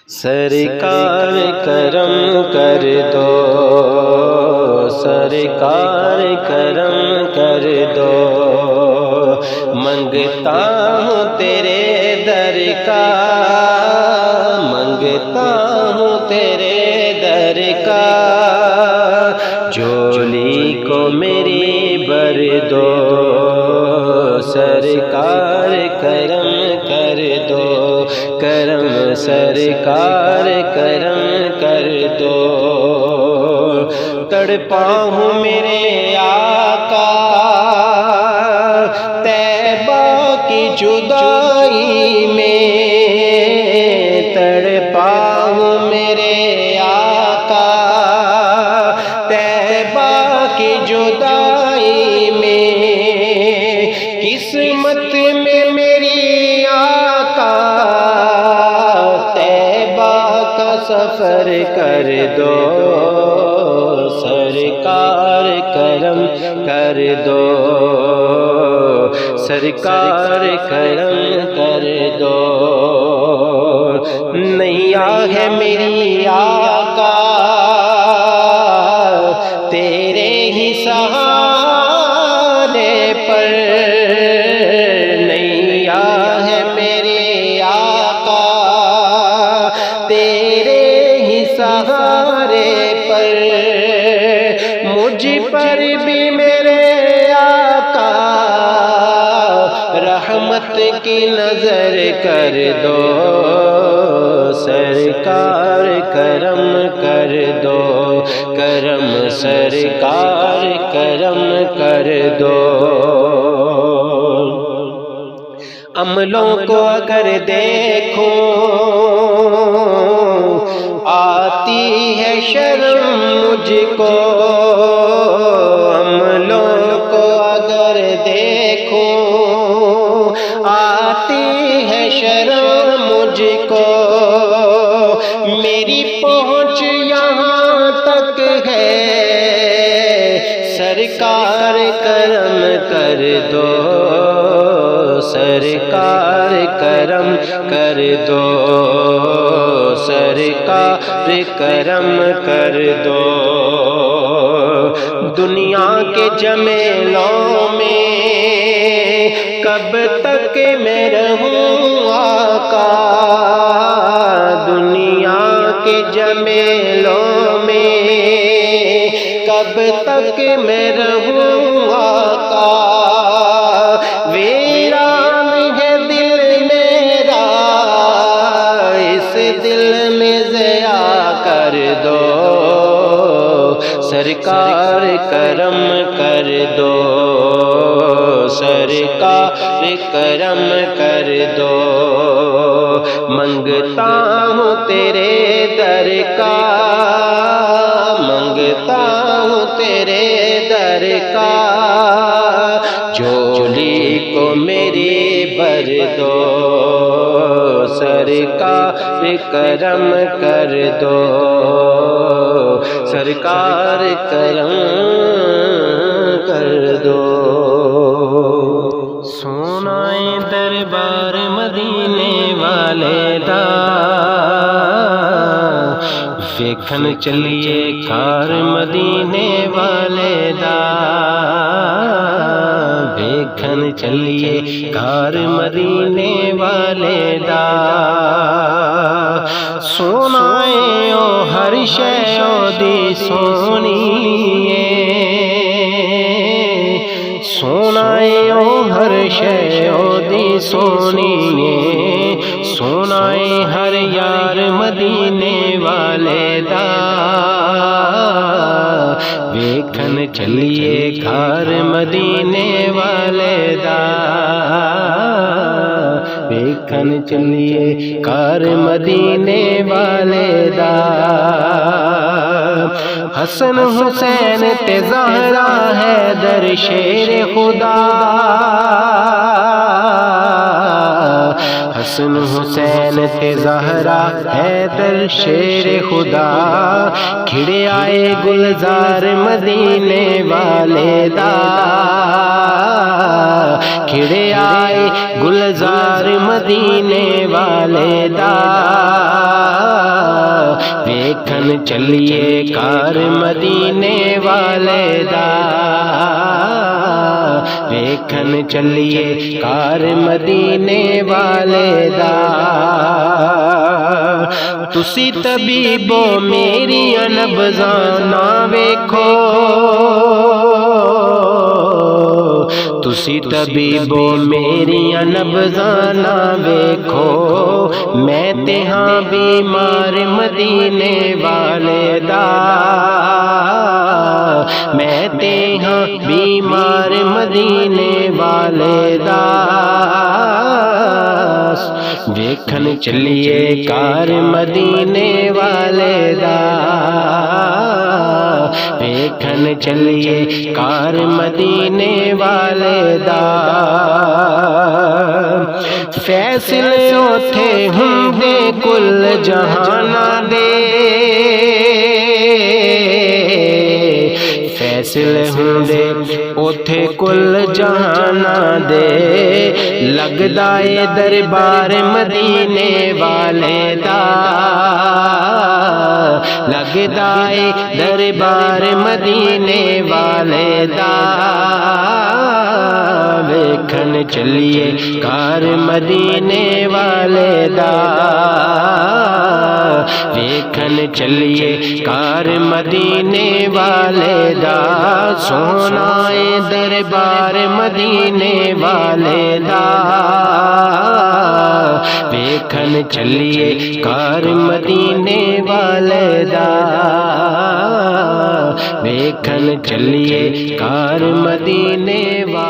سرکار کرم کر دو، سرکار کرم کر دو، منگتا ہوں تیرے در کا، منگتا ہوں تیرے در کا، جھولی کو میری بھر دو، سرکار کرم کر دو، کرم سرکار کرم کر دو، تڑپا ہوں میرے آقا طیبہ کی جدائی میں، تڑپا ہوں میرے آقا طیبہ کی جدائی میں، قسمت میں میری آقا سفر کر دو، سرکار کرم کر دو، سرکار کرم کر دو، نیا ہے میری آقا تیرے ہی سہارے پر، نیا ہے میری آقا تیرے سہارے پر، مجھ پر بھی میرے آقا رحمت کی نظر کر دو، سرکار کرم کر دو، کرم سرکار کرم کر دو، عملوں کو اگر دیکھو آتی ہے شرم مجھ کو، عملوں کو اگر دیکھو آتی ہے شرم مجھ کو، میری پہنچ یہاں تک ہے، سرکار کرم کر دو، سرکار کرم کر دو، سرکار کرم کر دو، دنیا کے جمیلوں میں کب تک میں رہوں آقا، دنیا کے جمیلوں میں کب تک میں رہوں آقا، ویران ہے دل میرا اس دل میں ضیا کر دو، سرکار کرم کر دو، سرکار کرم کر دو، منگتا ہوں تیرے در کا، منگتا ہوں تیرے در کا، جھولی کو میری بھر دو، سرکار کرم کر دو، سرکار کرم کر دو، سونا دربار مدینے والے دا، ویکھن چلیے کار مدینے والے دا، ویکھن چلیے کار مدینے والے دا، سونا او ہر شے دی سونی سونا او ہر شے دی سونی، سونا ہر یار مدینے والے دا، ویکھن چلیے گھر مدینے والے دا، ویکھن چلیے گھر مدینے والے دا، حسن حسین تے زہرا حیدر شیر خدا، حسن حسین تے زہرا حیدر شیر خدا، کھڑے آئے گلزار مدینے والے دا، کھڑے آئے گلزار مدینے والے دا، ਵੇਖਣ ਚੱਲੀਏ ਘਰ ਮਦੀਨੇ ਵਾਲੇ ਦਾ, ਵੇਖਣ ਚੱਲੀਏ ਘਰ ਮਦੀਨੇ ਵਾਲੇ ਦਾ। ਤੁਸੀਂ ਤਬੀਬੋ ਮੇਰੀਆਂ ਨਬਜ਼ਾਂ ਨਾ ਵੇਖੋ, ਤੁਸੀਂ ਤਬੀਬੋ ਮੇਰੀਆਂ ਨਬਜ਼ਾਂ ਨਾ ਵੇਖੋ, ਮੈਂ ਤੇ ਹਾਂ بیمار مدینے والے دا، میں تے ہاں بیمار مدینے والے دا۔ ویکھن چلیے گھر مدینے والے دا، ویکھن چلیے گھر مدینے والے دا۔ فیصلے اوتھے ہوندے کل جہاناں دے، فیصلے ہوندے اوتھے کل جہاناں دے، لگدا اے دربار مدینے والے دا، لگدا اے دربار مدینے والے دا۔ ویکھن چلیے گھر مدینے والے دا، ویکھن چلیے گھر مدینے والے دا۔ سونا اے دربار مدینے والے دا، ویکھن چلیے گھر مدینے والے دا، ویکھن چلیے گھر مدینے والے دا۔